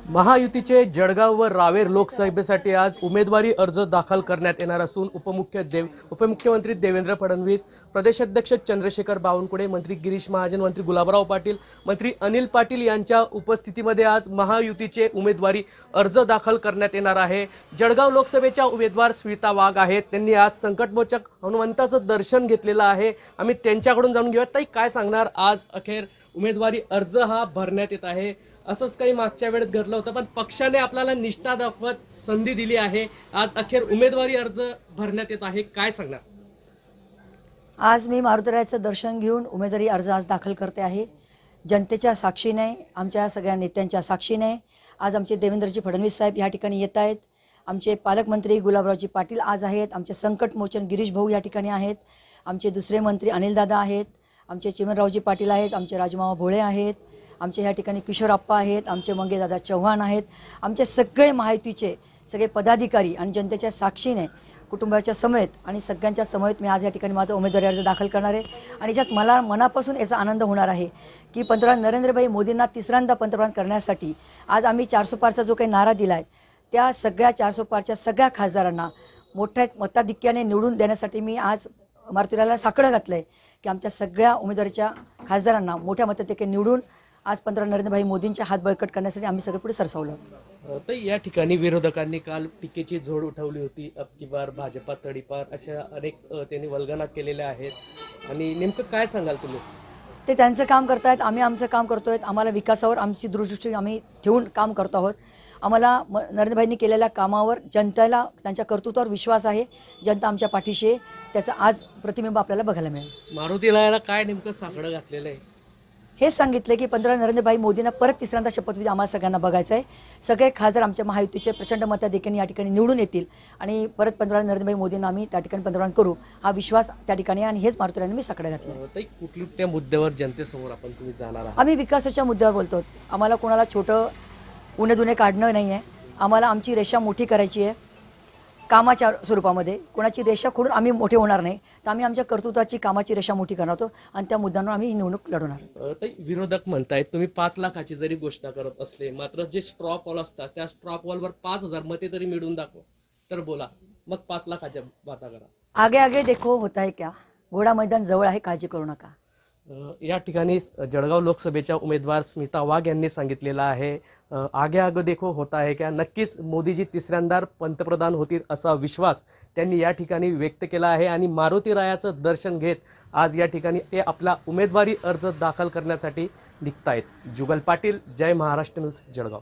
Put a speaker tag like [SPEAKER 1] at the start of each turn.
[SPEAKER 1] महायुतीचे जळगाव व रावेर लोकसभेसाठी आज उमेदवारी अर्ज दाखल करण्यात येणार असून उपमुख्यमंत्री देवेंद्र फडणवीस, प्रदेशाध्यक्ष चंद्रशेखर बावनकुळे, मंत्री गिरीश महाजन, मंत्री गुलाबराव पाटील, मंत्री अनिल पाटील यांच्या उपस्थितीमध्ये आज महायुतीचे उमेदवारी अर्ज दाखल करण्यात येणार आहे। जळगाव लोकसभेच्या उमेदवार स्मिता वाघ आहेत। त्यांनी आज संकटमोचक हनुमंताचं दर्शन घेतलेलं आहे। आम्ही त्यांच्याकडून जाणून घेऊया ताई काय सांगणार। आज अखेर उमेदवारी अर्ज हा भरण्यात येत आहे। असंच काही मागच्या वेळेस घडलं होतं, पण पक्षाने आपल्याला निष्ठा दाखवत संधी दिली आहे। आज अखेर उमेदवारी अर्ज भरण्यात येत आहे, काय सांगणार?
[SPEAKER 2] आज मी मारुतीरायाचं दर्शन घेऊन उमेदवारी अर्ज आज दाखल करते आहे। जनतेच्या साक्षीने, आमच्या सगळ्या नेत्यांच्या साक्षीने आज आमचे देवेंद्रजी फडणवीस साहेब या ठिकाणी येत आहेत। आमचे पालकमंत्री गुलाबरावजी पाटील आज आहेत। आमचे संकटमोचन गिरीश भाऊ या ठिकाणी आहेत। आमचे दुसरे मंत्री अनिल दादा आहेत। आमचे चिमनरावजी पाटील आहेत। आमचे राजमामा भोळे आहेत। आमचे या ठिकाणी किशोरप्पा आहेत। आमचे मंगेदादा चव्हाण आहेत। आमचे सगळे महायुतीचे सगळे पदाधिकारी आणि जनतेच्या साक्षीने कुटुंबाच्या समेत आणि सगळ्यांच्या समेत मी आज या ठिकाणी माझा उमेदवारी अर्ज दाखल करणार आहे। आणि याच्यात मला मनापासून याचा आनंद होणार आहे की पंतप्रधान नरेंद्रभाई मोदींना तिसऱ्यांदा पंतप्रधान करण्यासाठी आज आम्ही 400 पारचा जो काही नारा दिला आहे त्या सगळ्या 400 पारच्या सगळ्या खासदारांना मोठ्या मताधिक्याने निवडून देण्यासाठी मी आज मारुतीरायाला साकडं घातलं आहे की आमच्या सगळ्या उमेदवारीच्या खासदारांना मोठ्या मताधिक्याने निवडून आज पंतप्रधान नरेंद्रभाई मोदींच्या हात बळकट करण्यासाठी आम्ही सगळे पुढे सरसावलो।
[SPEAKER 1] तर या ठिकाणी विरोधकांनी काल टीकेची झोड उठवली होती। अब की बार भाजपा तडीपार अशा अनेक त्यांनी वल्गना केलेल्या आहेत आणि नेमकं काय सांगाल तुम्ही?
[SPEAKER 2] ते त्यांचं काम करतायत, आम्ही आमचं काम करतोय। आम्हाला विकासावर आमची दूरदृष्टी आम्ही ठेवून काम करतो आहोत। आम्हाला नरेंद्रभाईंनी केलेल्या कामावर जनतेला त्यांच्या कर्तृत्वावर विश्वास आहे। जनता आमच्या पाठीशी आहे, त्याचं आज प्रतिबिंब आपल्याला बघायला मिळेल।
[SPEAKER 1] मारुतीरायाला काय नेमकं साकडं घातलेलं आहे?
[SPEAKER 2] हे सांगितले की पंतप्रधान नरेंद्रभाई मोदींना परत तिसऱ्यांदा शपथविधी आम्हाला सगळ्यांना बघायचं आहे। सगळे खासदार आमच्या महायुतीचे प्रचंड मताधिक्याने या ठिकाणी निवडून येतील आणि परत पंतप्रधान नरेंद्रभाई मोदींना आम्ही त्या ठिकाणी पंतप्रधान करू हा विश्वास त्या ठिकाणी आणि हेच मारुतीरायांनी मी साकडं घातलं।
[SPEAKER 1] कुठल्या त्या मुद्द्यावर जनतेसमोर आपण तुम्ही जाणार आहात?
[SPEAKER 2] आम्ही विकासाच्या मुद्द्यावर बोलतो। आम्हाला कोणाला छोटं उणे काढणं नाही आहे। आम्हाला आमची रेषा मोठी करायची आहे कामाच्या स्वरूपामध्ये। कोणाची रेषा खोडून आम्ही मोठे होणार नाही, तर आम्ही आमच्या कर्तृत्वाची कामाची रेषा मोठी करणार आहोत आणि त्या मुद्द्यांवर आम्ही ही निवडणूक लढवणार।
[SPEAKER 1] विरोधक म्हणतायत तुम्ही 5 लाखाची जरी घोषणा करत असले मात्र जे स्ट्रॉ पॉल असतात त्या स्ट्रॉ पॉलवर 5000 मते तरी मिळून दाखवा तर बोला, मग 5 लाखाच्या बाता करा।
[SPEAKER 2] आगे आगे देखो होता है क्या, घोडा मैदान जवळ आहे, काळजी करू नका।
[SPEAKER 1] या ठिकाणी जळगाव लोकसभेच्या उमेदवार स्मिता वाघ यांनी सांगितलेलं आहे आगे आगे देखो होता है क्या। नक्कीच मोदीजी तिसऱ्यांदा पंतप्रधान होतील असा विश्वास त्यांनी या ठिकाणी व्यक्त केला आहे आणि मारुतीरायाचं दर्शन घेत आज या ठिकाणी ते आपला उमेदवारी अर्ज दाखल करण्यासाठी निघतायत। जुगल पाटील, जय महाराष्ट्र न्यूज, जळगाव।